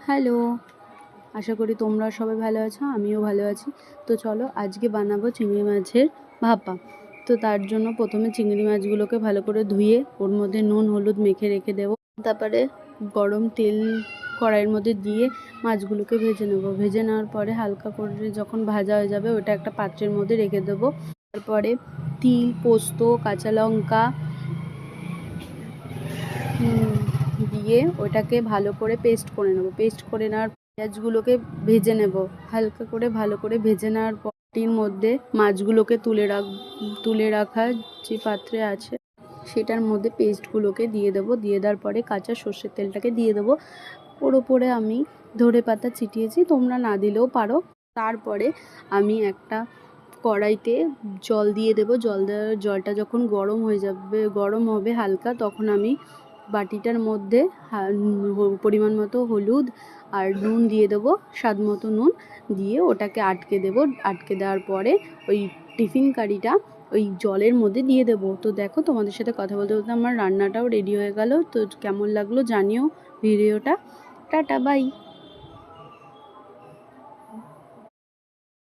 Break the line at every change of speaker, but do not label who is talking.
Hello, আশা করি তোমরা সবাই ভালো আছো, আমিও ভালো আছি। তো চলো আজকে বানাবো চিংড়ি মাছের ভাপা। তো তার জন্য প্রথমে চিংড়ি মাছগুলোকে ভালো করে ধুয়ে ওর মধ্যে নুন হলুদ মেখে রেখে দেবো। তারপরে গরম তেল কড়াইয়ের মধ্যে দিয়ে মাছগুলোকে ভেজে নেবো। ভেজে নেওয়ার পরে হালকা করে যখন ভাজা হয়ে যাবে ওটা একটা পাত্রের মধ্যে রেখে দেবো। তারপরে তিল, পোস্ত, কাঁচা লঙ্কা দিয়ে ওটাকে ভালো করে পেস্ট করে নেবো। পেস্ট করে নেওয়ার পেঁয়াজগুলোকে ভেজে নেব হালকা করে। ভালো করে ভেজে নেওয়ার পরটির মধ্যে মাছগুলোকে তুলে রাখা যে পাত্রে আছে সেটার মধ্যে পেস্টগুলোকে দিয়ে দেবো। দিয়ে দেওয়ার পরে কাঁচা সর্ষের তেলটাকে দিয়ে দেবো। ওর ওপরে আমি ধনে পাতা ছিটিয়েছি, তোমরা না দিলেও পারো। তারপরে আমি একটা কড়াইতে জল দিয়ে দেবো। জলটা যখন গরম হবে হালকা, তখন আমি বাটিটার মধ্যে পরিমাণ মতো হলুদ আর নুন দিয়ে দেবো, স্বাদ মতো নুন দিয়ে ওটাকে আটকে দেবো। আটকে দেওয়ার পরে ওই টিফিন কারিটা ওই জলের মধ্যে দিয়ে দেবো। তো দেখো, তোমাদের সাথে কথা বলতে বলতে আমার রান্নাটাও রেডি হয়ে গেল। তো কেমন লাগলো জানিও ভিডিওটা। Tata, by.